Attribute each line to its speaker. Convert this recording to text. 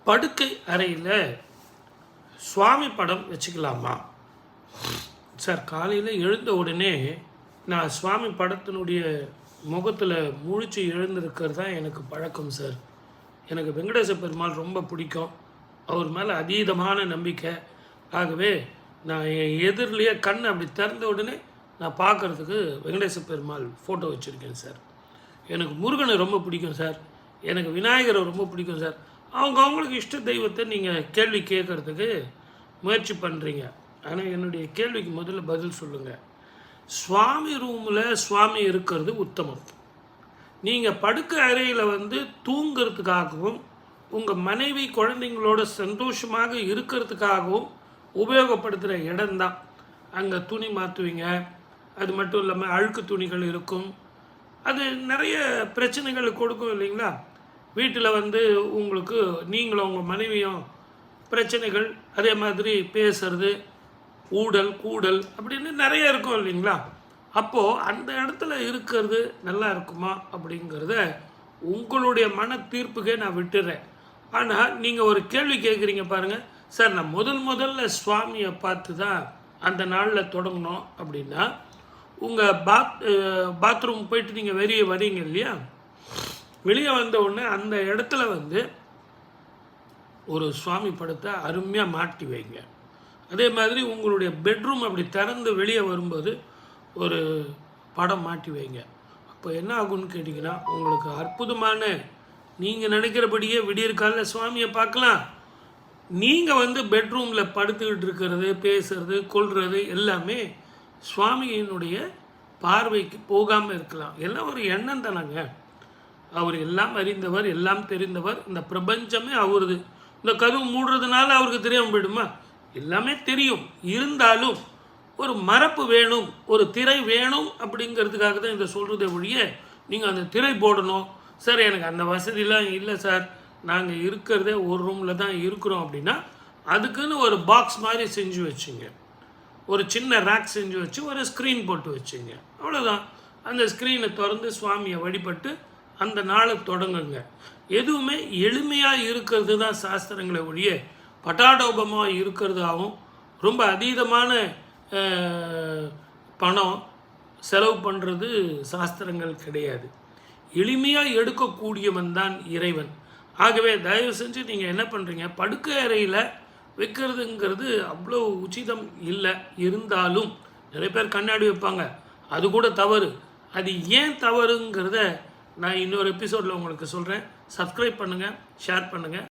Speaker 1: படுக்கை அறையில் சுவாமி படம் வச்சுக்கலாமா சார்? காலையில் எழுந்த உடனே நான் சுவாமி படத்தினுடைய முகத்தில் முழிச்சு எழுந்திருக்கிறது தான் எனக்கு பழக்கம் சார். எனக்கு வெங்கடேச பெருமாள் ரொம்ப பிடிக்கும், அவர் மேலே அதீதமான நம்பிக்கை. ஆகவே நான் என் எதிரிலேயே கண் அப்படி திறந்த உடனே நான் பார்க்குறதுக்கு வெங்கடேச பெருமாள் ஃபோட்டோ வச்சுருக்கேன் சார். எனக்கு முருகனை ரொம்ப பிடிக்கும் சார், எனக்கு விநாயகரை ரொம்ப பிடிக்கும் சார். அவங்களுக்கு இஷ்ட தெய்வத்தை நீங்கள் கேள்வி கேட்குறதுக்கு முயற்சி பண்ணுறீங்க. ஆனால் என்னுடைய கேள்விக்கு முதல்ல பதில் சொல்லுங்கள். சுவாமி ரூமில் சுவாமி இருக்கிறது உத்தமம். நீங்கள் படுக்க அறையில் தூங்கிறதுக்காகவும் உங்கள் மனைவி குழந்தைங்களோட சந்தோஷமாக இருக்கிறதுக்காகவும் உபயோகப்படுத்துகிற இடம்தான். அங்கே துணி மாற்றுவீங்க, அது மட்டும் இல்லாமல் அழுக்கு துணிகள் இருக்கும், அது நிறைய பிரச்சனைகளை கொடுக்கும் இல்லைங்களா? வீட்டில் உங்களுக்கு நீங்களும் உங்கள் மனைவியும் பிரச்சனைகள், அதே மாதிரி பேசுறது, ஊடல் கூடல் அப்படின்னு நிறைய இருக்கும் இல்லைங்களா? அப்போது அந்த இடத்துல இருக்கிறது நல்லா இருக்குமா அப்படிங்கிறத உங்களுடைய மன தீர்ப்புக்கே நான் விட்டுறேன். ஆனால் நீங்கள் ஒரு கேள்வி கேட்குறீங்க பாருங்கள் சார், நான் முதல்ல சுவாமியை பார்த்து தான் அந்த நாளில் தொடங்கணும் அப்படின்னா, உங்கள் பாத்ரூம் போயிட்டு நீங்கள் வெளியே வரீங்க இல்லையா? வெளியே வந்த உடனே அந்த இடத்துல ஒரு சுவாமி படத்தை அருமையாக மாட்டி வைங்க. அதே மாதிரி உங்களுடைய பெட்ரூம் அப்படி திறந்து வெளியே வரும்போது ஒரு படம் மாட்டி வைங்க. அப்போ என்ன ஆகும்னு கேட்டிங்கன்னா, உங்களுக்கு அற்புதமான, நீங்கள் நினைக்கிறபடியே விடியற்காலில் சுவாமியை பார்க்கலாம். நீங்கள் பெட்ரூமில் படுத்துக்கிட்டு இருக்கிறது, பேசுறது, கொள்வது எல்லாமே சுவாமியினுடைய பார்வைக்கு போகாமல் இருக்கலாம். எல்லாம் ஒரு எண்ணம் தானாங்க. அவர் எல்லாம் அறிந்தவர், எல்லாம் தெரிந்தவர், இந்த பிரபஞ்சமே அவருது. இந்த கதவு மூடுறதுனால அவருக்கு தெரியாமல் போயிடுமா? எல்லாமே தெரியும். இருந்தாலும் ஒரு மரப்பு வேணும், ஒரு திரை வேணும் அப்படிங்கிறதுக்காக தான் இதை சொல்கிறதே ஒழிய, நீங்கள் அந்த திரை போடணும் சார், எனக்கு அந்த வசதியெலாம் இல்லை சார், நாங்கள் இருக்கிறதே ஒரு ரூமில் தான் இருக்கிறோம் அப்படின்னா அதுக்குன்னு ஒரு பாக்ஸ் மாதிரி செஞ்சு வச்சுங்க, ஒரு சின்ன ரேக் செஞ்சு வச்சு ஒரு ஸ்க்ரீன் போட்டு வச்சுங்க, அவ்வளோதான். அந்த ஸ்க்ரீனை திறந்து சுவாமியை வழிபட்டு அந்த நாளை தொடங்குங்க. எதுவுமே எளிமையாக இருக்கிறது தான் சாஸ்திரங்களை ஒழிய பட்டாடோபமாக இருக்கிறதாகவும் ரொம்ப அதீதமான பணம் செலவு பண்ணுறது சாஸ்திரங்கள் கிடையாது. எளிமையாக எடுக்கக்கூடியவன் தான் இறைவன். ஆகவே தயவு செஞ்சு நீங்கள் என்ன பண்ணுறீங்க, படுக்கை அறையில் வைக்கிறதுங்கிறது அவ்வளோ உச்சிதம் இல்லை. இருந்தாலும் நிறைய பேர் கண்ணாடி வைப்பாங்க, அது கூட தவறு. அது ஏன் தவறுங்கிறத நான் இன்னொரு எபிசோடில் உங்களுக்கு சொல்கிறேன். சப்ஸ்கிரைப் பண்ணுங்கள், ஷேர் பண்ணுங்கள்.